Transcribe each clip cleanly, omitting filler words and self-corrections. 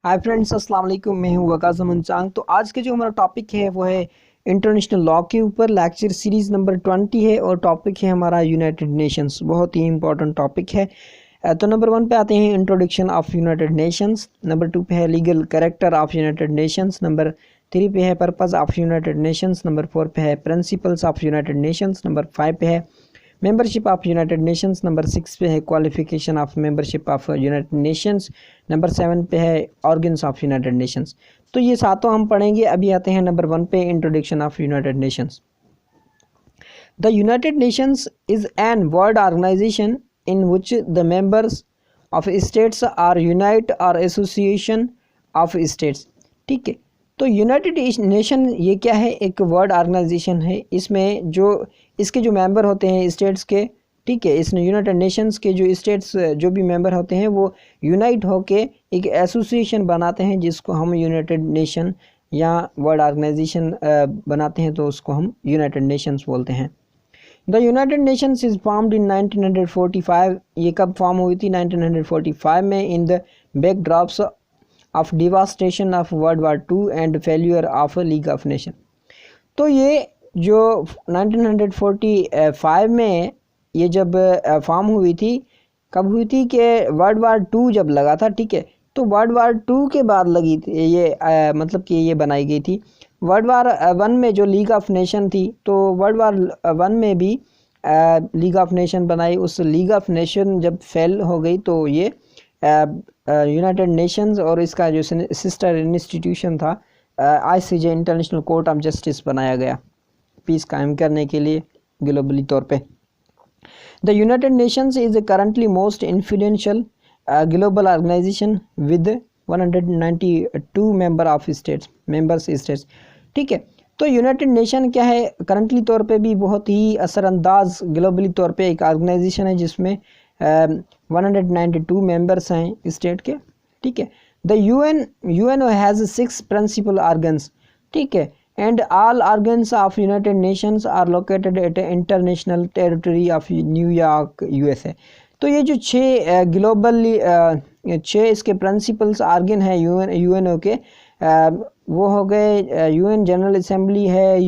Hi friends, अस्सलाम वालेकुम। मैं हूं वकास अमन चांग। तो आज के जो हमारा टॉपिक है वो है इंटरनेशनल लॉ के ऊपर। लेक्चर सीरीज़ नंबर 20 है और टॉपिक है हमारा यूनाइटेड नेशंस। बहुत ही इंपॉर्टेंट टॉपिक है। तो नंबर 1 पे आते हैं introduction of United Nations. Number 2 पे है legal character of United Nations. Number 3 पे है purpose of United Nations. Number 4 पे है principles of United Nations. Number 5 पे है membership of United Nations. Number 6 पे है qualification of membership of United Nations. Number 7 पे है ऑर्गन्स ऑफ यूनाइटेड नेशंस। तो ये सातों हम पढ़ेंगे। अभी आते हैं नंबर 1 पे, introduction of United Nations. The United Nations is an world organisation in which the members of states are unite और एसोसिएशन ऑफ स्टेट्स। ठीक है, तो यूनाइटेड नेशन ये क्या है? एक वर्ल्ड ऑर्गेनाइजेशन है। इसमें जो इसके जो मेंबर होते हैं स्टेट्स के, ठीक है, इसमें यूनाइटेड नेशंस के जो स्टेट्स जो भी मेंबर होते हैं वो यूनाइट होके एक एसोसिएशन बनाते हैं जिसको हम यूनाइटेड नेशन या वर्ल्ड ऑर्गेनाइजेशन बनाते हैं, तो उसको हम यूनाइटेड नेशंस बोलते हैं। The United Nations is formed in 1945। ये कब फॉर्म हुई थी? 1945 में, in the backdrops of devastation of world war II and failure of league of nation. तो ये जो 1945 में ये जब फॉर्म हुई थी, कब हुई थी कि वर्ल्ड वार II जब लगा था, ठीक है, तो वर्ल्ड वार II के बाद लगी थी ये मतलब कि ये बनाई गई थी। वर्ल्ड वार I में जो लीग ऑफ नेशन थी, तो वर्ल्ड वार I में भी लीग ऑफ नेशन बनाई। उस लीग ऑफ नेशन जब फेल हो गई तो ये यूनाइटेड नेशंस और इसका जो सिस्टर इंस्टीट्यूशन था ICJ, international court of justice, बनाया गया पीस कायम करने के लिए ग्लोबली तौर पे। The United Nations is currently most influential global organisation with 192 members states. ठीक है, तो यूनाइटेड नेशन क्या है? करंटली तौर पे भी बहुत ही असरअंदाज ग्लोबली तौर पे एक ऑर्गेनाइजेशन है जिसमें 192 मेंबर्स हैं स्टेट के। ठीक है, the UNO has 6 principal organs. ठीक है, and all organs of United Nations are located at international territory of New York USA। तो ये जो 6 ग्लोबली 6 इसके प्रिंसिपल्स ऑर्गन है यूएनओ के, वो हो गए UN जनरल असेंबली है,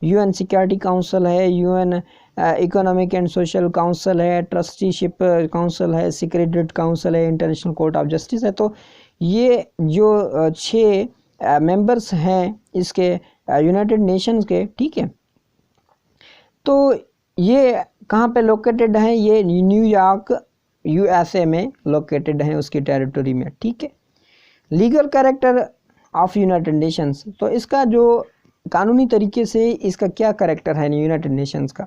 UN सिक्योरिटी काउंसिल है, UN economic and social council है, ट्रस्टीशिप काउंसिल है, सेक्रेटरीट काउंसिल है, इंटरनेशनल कोर्ट ऑफ जस्टिस है। तो ये जो 6 मेंबर्स हैं इसके यूनाइटेड नेशंस के, ठीक है, तो ये कहाँ पे लोकेटेड हैं? ये न्यूयॉर्क USA में लोकेटेड हैं, उसकी टेरिटरी में। ठीक है, legal character of United Nations, तो इसका जो कानूनी तरीके से इसका क्या कैरेक्टर है यूनाइटेड नेशंस का?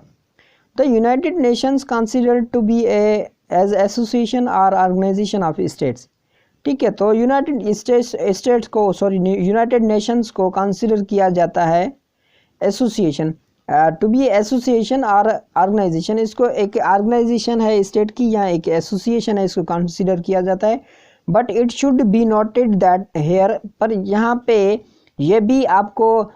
The United Nations considered to be as association और ऑर्गेनाइजेशन ऑफ स्टेट्स। ठीक है, तो यूनाइटेड नेशंस को कंसिडर किया जाता है एसोसिएशन, टू बी एसोसिएशन और ऑर्गेनाइजेशन। इसको एक ऑर्गेनाइजेशन है स्टेट की या एक एसोसिएशन है, इसको कंसिडर किया जाता है। But it should be noted that here, पर यहाँ पे ये भी आपको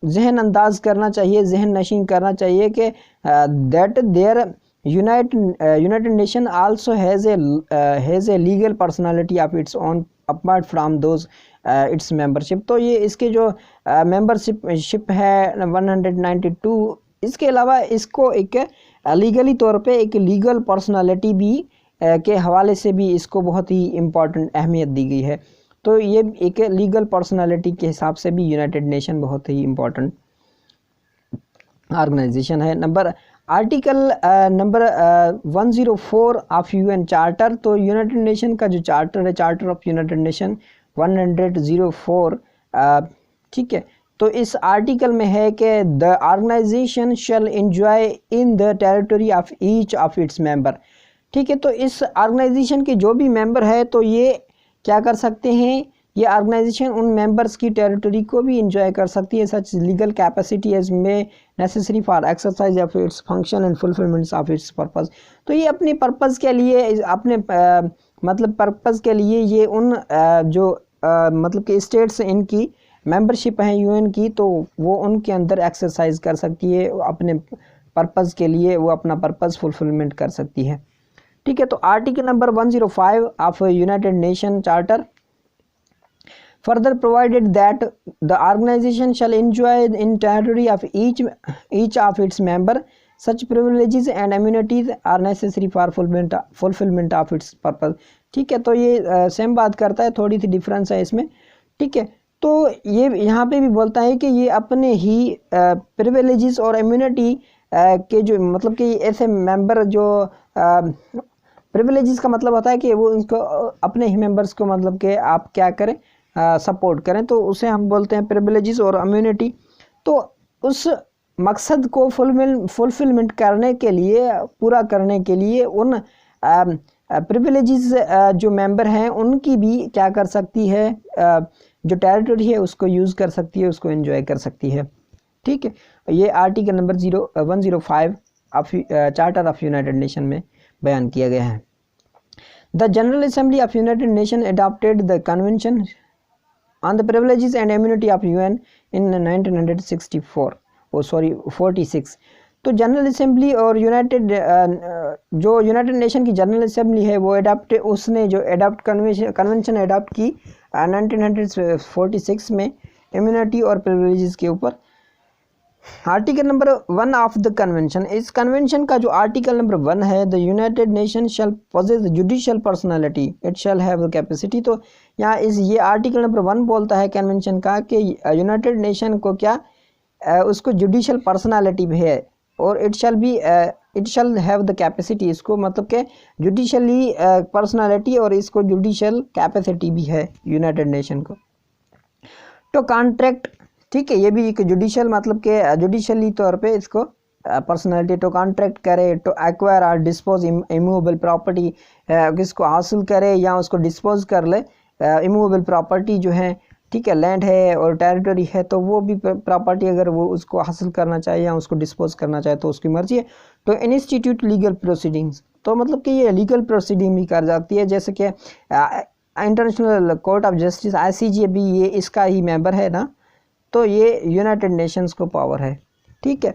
जहन अंदाज करना चाहिए, जहन नशीन करना चाहिए कि that there United Nation also has a legal personality of its own apart from those its membership. तो ये इसके जो मेंबरशिप है 192, इसके अलावा इसको एक लीगली तौर पे एक लीगल पर्सनालिटी भी के हवाले से भी इसको बहुत ही इम्पोर्टेंट अहमियत दी गई है। तो ये एक लीगल पर्सनालिटी के हिसाब से भी यूनाइटेड नेशन बहुत ही इम्पोर्टेंट ऑर्गेनाइजेशन है। Article number 104 of UN charter. तो यूनाइटेड नेशन का जो चार्टर है, चार्टर ऑफ यूनाइटेड नेशन 104, ठीक है, तो इस आर्टिकल में है कि the organisation shall enjoy in the territory of each of its member. ठीक है, तो इस ऑर्गेनाइजेशन के जो भी मेंबर है तो ये क्या कर सकते हैं? ये ऑर्गेनाइजेशन उन मेंबर्स की टेरिटरी को भी इंजॉय कर सकती है। सच लीगल कैपेसिटी एज में necessary for exercise of its function and fulfilments of its purpose. तो ये अपने पर्पस के लिए, अपने मतलब पर्पस के लिए ये उन जो मतलब कि स्टेट्स इनकी मेंबरशिप है UN की, तो वो उनके अंदर एक्सरसाइज कर सकती है अपने पर्पस के लिए, वो अपना पर्पस फुलफिलमेंट कर सकती है। ठीक है, तो article number 105 of United nation charter further provided that the organization shall enjoy in territory of each of its member such privileges and immunities are necessary for fulfillment of its purpose। ठीक है, तो ये same बात करता है, थोड़ी सी difference है इसमें। ठीक है, तो ये यहाँ पे भी बोलता है कि ये अपने ही प्रिविलेजेस और इम्यूनिटी के जो मतलब कि ऐसे मेंबर जो प्रिविलेजेस का मतलब होता है कि वो उनको अपने ही मेंबर्स को मतलब कि आप क्या करें, सपोर्ट करें, तो उसे हम बोलते हैं प्रिविलेजेस और इम्यूनिटी। तो उस मकसद को फुलफिलमेंट करने के लिए, पूरा करने के लिए उन प्रिविलेजेस जो मेंबर हैं उनकी भी क्या कर सकती है, जो टेरिटरी है उसको यूज़ कर सकती है, उसको एंजॉय कर सकती है। ठीक है, ये article number 105 of charter of United Nation में बयान किया गया है। The General Assembly of United Nation adopted the convention on the privileges and immunity of UN in 1946। तो जनरल असेंबली और जो यूनाइटेड नेशन की जनरल असेंबली है वो उसने जो कन्वेंशन अडॉप्ट की 1946 में इम्यूनिटी और प्रिविलेजेस के ऊपर। Article number 1 of the convention, इस कन्वेंशन का जो आर्टिकल नंबर 1 है, the United Nation shall possess judicial personality, it shall have the capacity. तो यहाँ ये आर्टिकल नंबर 1 बोलता है कन्वेंशन का कि यूनाइटेड नेशन को क्या, उसको जुडिशियल पर्सनालिटी भी है और it shall have the capacity, इसको मतलब के जुडिशली पर्सनालिटी और इसको जुडिशियल कैपेसिटी भी है यूनाइटेड नेशन को। तो कॉन्ट्रैक्ट, ठीक है, ये भी एक जुडिशियल मतलब के जुडिशली तौर पे इसको पर्सनालिटी तो कॉन्ट्रैक्ट करे, तो एक्वायर और डिस्पोज इमूवेबल प्रॉपर्टी, किसको हासिल करे या उसको डिस्पोज कर ले, इमूवेबल प्रॉपर्टी जो है, ठीक है, लैंड है और टेरिटरी है, तो वो भी प्रॉपर्टी अगर वो उसको हासिल करना चाहे या उसको डिस्पोज करना चाहे तो उसकी मर्जी है। तो इंस्टीट्यूट लीगल प्रोसीडिंग्स, तो मतलब कि ये लीगल प्रोसीडिंग भी कर जाती है, जैसे कि international court of justice ICJ भी ये इसका ही मेंबर है ना, तो ये यूनाइटेड नेशंस को पावर है। ठीक है,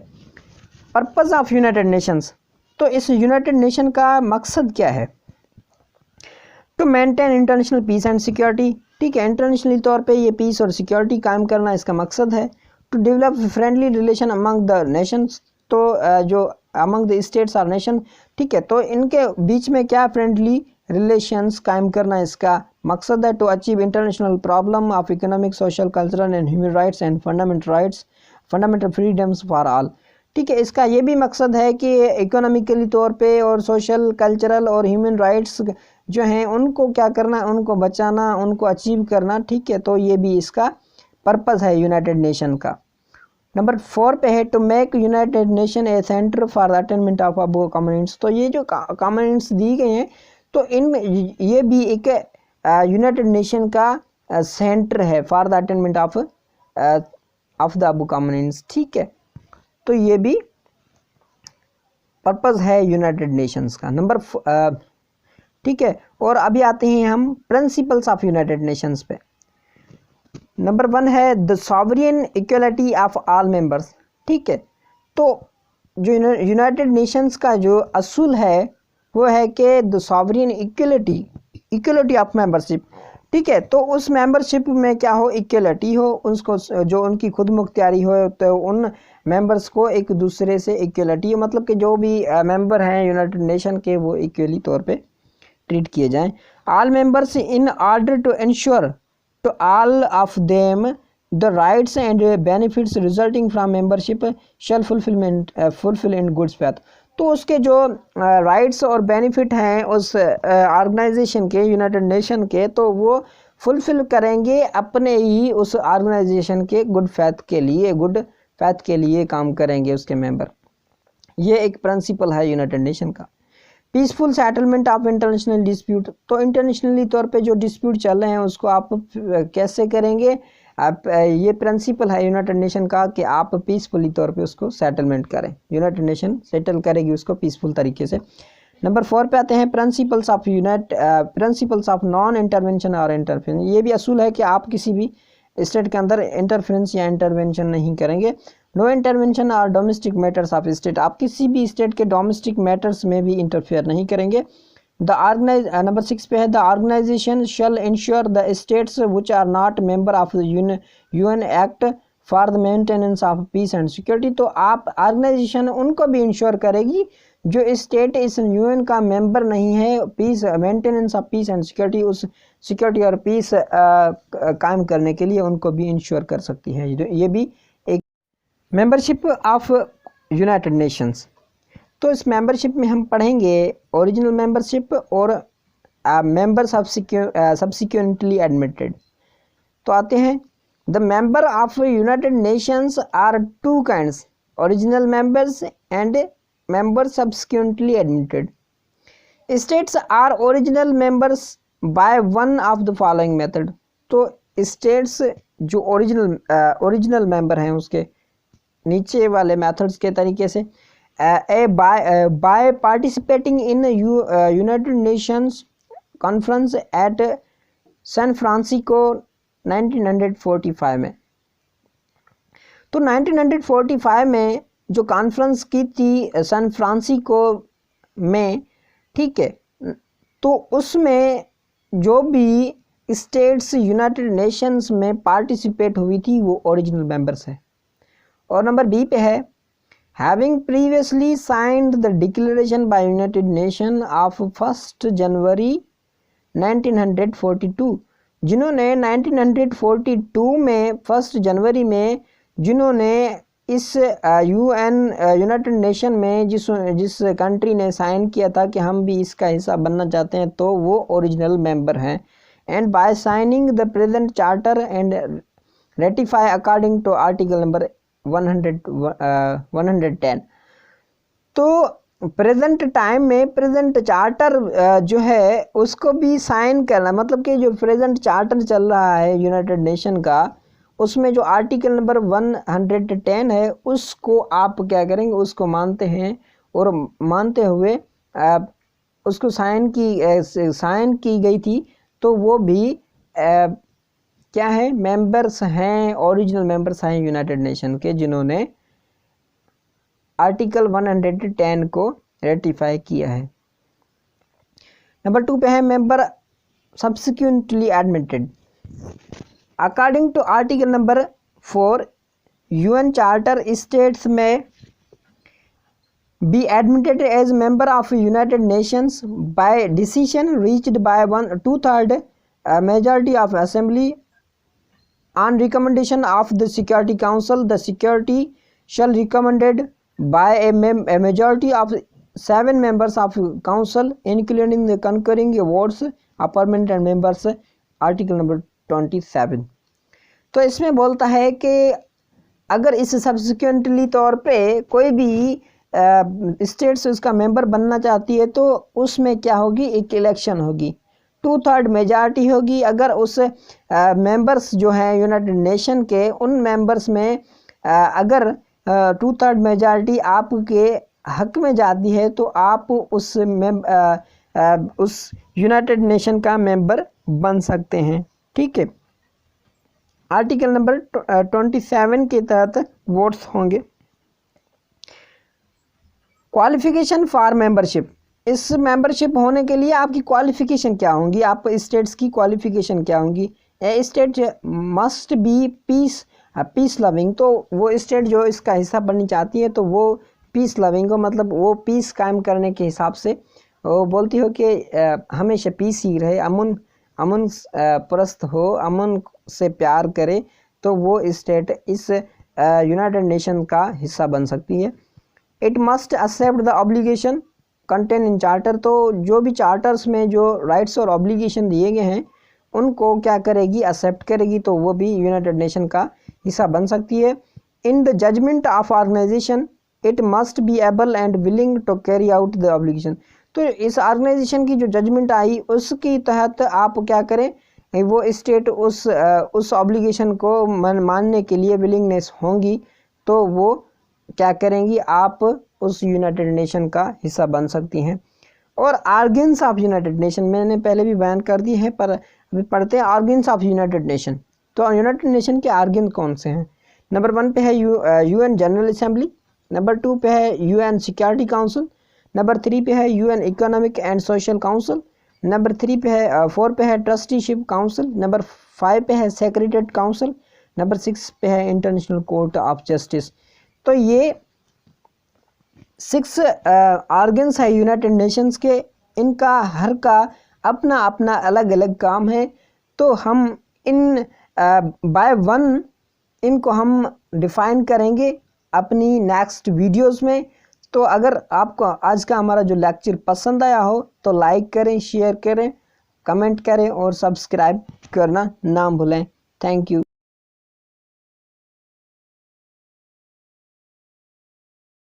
पर्पस ऑफ यूनाइटेड नेशंस, तो इस यूनाइटेड नेशन का मकसद क्या है? To maintain international peace and security, ठीक है, इंटरनेशनली तौर पे ये पीस और सिक्योरिटी कायम करना इसका मकसद है। To develop friendly relation among the nations, तो जो अमंग द स्टेट्स और नेशन, ठीक है, तो इनके बीच में क्या फ्रेंडली रिलेशंस कायम करना इसका मकसद है। To achieve international problem of economic, social, cultural and human rights and fundamental freedoms for all, ठीक है, इसका ये भी मकसद है कि इकोनॉमिकली तौर पे और सोशल, कल्चरल और ह्यूमन राइट्स जो हैं उनको क्या करना, उनको बचाना, उनको अचीव करना। ठीक है, तो ये भी इसका पर्पस है यूनाइटेड नेशन का। नंबर 4 पे है to make United Nation a centre for the attainment of above communities, तो ये जो कम्युनिटीज दी गई हैं तो इनमें ये भी एक यूनाइटेड नेशन का सेंटर है for the attainment of the above communities. ठीक है, तो ये भी पर्पस है यूनाइटेड नेशंस का। नंबर ठीक है, और अभी आते हैं हम प्रिंसिपल्स ऑफ यूनाइटेड नेशंस पे। नंबर 1 है the sovereign equality of all members, ठीक है, तो जो यूनाइटेड नेशंस का जो असूल है वो है कि the sovereign equality of membership, ठीक है, तो उस मेंबरशिप में क्या हो, इक्वलिटी हो, उसको जो उनकी खुद मुख्तियारी हो, तो उन मेंबर्स को एक दूसरे से इक्वलिटी, मतलब कि जो भी मेंबर हैं यूनाइटेड नेशन के वो इक्वली तौर पे ट्रीट किए जाएं। All members in order to ensure to all of them the rights and benefits resulting from membership shall fulfil in goods faith, तो उसके जो राइट्स और बेनिफिट हैं उस ऑर्गेनाइजेशन के, यूनाइटेड नेशन के, तो वो फुलफिल करेंगे अपने ही उस ऑर्गेनाइजेशन के गुड फेथ के लिए काम करेंगे उसके मेंबर। ये एक प्रिंसिपल है यूनाइटेड नेशन का। Peaceful settlement of international dispute, तो इंटरनेशनली तौर पे जो डिस्प्यूट चल रहे हैं उसको आप कैसे करेंगे, आप ये प्रिंसिपल है यूनाइटेड नेशन का कि आप पीसफुली तौर पे उसको सेटलमेंट करें, यूनाइटेड नेशन सेटल करेगी उसको पीसफुल तरीके से। नंबर 4 पे आते हैं प्रिंसिपल्स ऑफ नॉन इंटरवेंशन और इंटरफेरेंस, ये भी असूल है कि आप किसी भी स्टेट के अंदर इंटरफेरेंस या इंटरवेंशन नहीं करेंगे। नो इंटरवेंशन और डोमेस्टिक मैटर्स ऑफ स्टेट, आप किसी भी स्टेट के डोमेस्टिक मैटर्स में भी इंटरफेयर नहीं करेंगे। नंबर 6 पे है the organisation shall ensure the states which are not member of the UN act for the maintenance of peace and security. तो आप ऑर्गेनाइजेशन उनको भी इंश्योर करेगी जो स्टेट इस यूएन का मेंबर नहीं है, peace maintenance of peace and security, उस सिक्योरिटी और पीस कायम करने के लिए उनको भी इंश्योर कर सकती है। ये भी एक मेंबरशिप ऑफ यूनाइटेड नेशंस। तो इस मेंबरशिप में हम पढ़ेंगे ओरिजिनल मेंबरशिप और मेंबर सब्सिक्वेंटली एडमिटेड। तो आते हैं, the member of United Nations are two kinds, original members and member subsequently admitted. States are original members by one of the following method. तो स्टेट्स जो ओरिजिनल मेंबर हैं उसके नीचे वाले मेथड्स के तरीके से by participating in United Nations Conference at San Francisco 1945 में। तो 1945 में जो कॉन्फ्रेंस की थी सैन फ्रांसिस्को में, ठीक है, तो उसमें जो भी स्टेट्स यूनाइटेड नेशंस में पार्टिसिपेट हुई थी वो ओरिजिनल मेंबर्स है। और नंबर बी पे है Having previously signed the declaration by United Nations of 1 January 1942, जिन्होंने 1942 में 1 जनवरी में जिन्होंने इस यूनाइटेड नेशन में जिस कंट्री ने साइन किया था कि हम भी इसका हिस्सा बनना चाहते हैं, तो वो ओरिजिनल मेंबर हैं। And by signing the present charter and ratify according to article number 110। तो प्रेजेंट टाइम में प्रेजेंट चार्टर जो है उसको भी साइन करना, मतलब कि जो प्रेजेंट चार्टर चल रहा है यूनाइटेड नेशन का, उसमें जो आर्टिकल नंबर 110 है उसको आप क्या करेंगे, उसको मानते हैं और मानते हुए उसको साइन की गई थी, तो वो भी क्या है, मेंबर्स हैं, ओरिजिनल मेंबर्स हैं यूनाइटेड नेशन के, जिन्होंने आर्टिकल 110 को रेटिफाई किया है। नंबर 2 पे है member subsequently admitted. According to article number 4 UN charter, states may be admitted as member of United Nations by decision reached by 1/2 majority of assembly on recommendation of the Security Council. The security shall recommended by a majority of 7 members of council including the concurring votes of permanent members, article number 27। तो इसमें बोलता है कि अगर इस subsequently तौर पे कोई भी स्टेट्स उसका मेंबर बनना चाहती है तो उसमें क्या होगी, एक इलेक्शन होगी, 2/3 मेजॉरिटी होगी। अगर उस मेंबर्स जो हैं यूनाइटेड नेशन के, उन मेंबर्स में अगर 2/3 मेजॉरिटी आपके हक में जाती है तो आप उस यूनाइटेड नेशन का मेंबर बन सकते हैं, ठीक है। आर्टिकल नंबर 27 के तहत वोट्स होंगे। क्वालिफिकेशन फॉर मेंबरशिप, इस मेंबरशिप होने के लिए आपकी क्वालिफिकेशन क्या होंगी, आप स्टेट्स की क्वालिफिकेशन क्या होंगी। A state must be peace loving, तो वो स्टेट जो इसका हिस्सा बननी चाहती है तो वो पीस लविंग हो, मतलब वो पीस कायम करने के हिसाब से वो बोलती हो कि हमेशा पीस ही रहे, अमन परस्त हो, अमन से प्यार करे, तो वो स्टेट इस यूनाइटेड नेशन का हिस्सा बन सकती है। It must accept the obligation contain in charter, तो जो भी चार्टर्स में जो राइट्स और ऑब्लिगेशन दिए गए हैं उनको क्या करेगी, एक्सेप्ट करेगी, तो वो भी यूनाइटेड नेशन का हिस्सा बन सकती है। In the judgement of organisation it must be able and willing to carry out the obligation, तो इस ऑर्गेनाइजेशन की जो जजमेंट आई उसके तहत आप क्या करें, वो स्टेट उस ऑब्लिगेशन को मानने के लिए विलिंगनेस होंगी, तो वो क्या करेंगी, आप उस यूनाइटेड नेशन का हिस्सा बन सकती हैं। और आर्गन्स ऑफ यूनाइटेड नेशन मैंने पहले भी बयान कर दी है, पर अभी पढ़ते हैं आर्गन्स ऑफ यूनाइटेड नेशन। तो यूनाइटेड नेशन के आर्गन कौन से हैं। नंबर 1 पे है यूएन जनरल असेंबली, नंबर 2 पे है यूएन सिक्योरिटी काउंसिल, नंबर 3 पे है UN economic and social council. Number 3 पे है 4 पे है ट्रस्टीशिप काउंसिल। नंबर 5 पे है सेक्रेटरीट काउंसिल। नंबर 6 पे है इंटरनेशनल कोर्ट ऑफ जस्टिस। तो ये 6 ऑर्गन्स है यूनाइटेड नेशंस के, इनका हर का अपना अपना अलग अलग काम है। तो हम इन बाय वन इनको हम डिफाइन करेंगे अपनी नेक्स्ट वीडियोस में। तो अगर आपको आज का हमारा जो लेक्चर पसंद आया हो तो लाइक करें, शेयर करें, कमेंट करें और सब्सक्राइब करना ना भूलें। Thank you.